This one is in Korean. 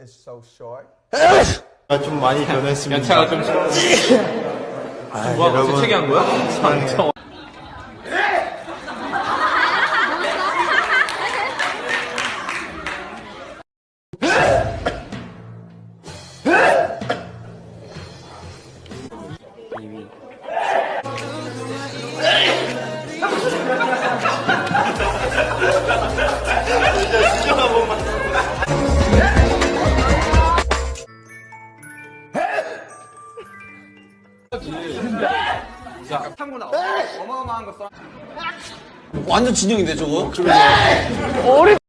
is so short. 좀 많이 변했습니다. 연차가 좀 뭐 재채기 한 거야? 완전 진영인데 저거? 어리